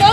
2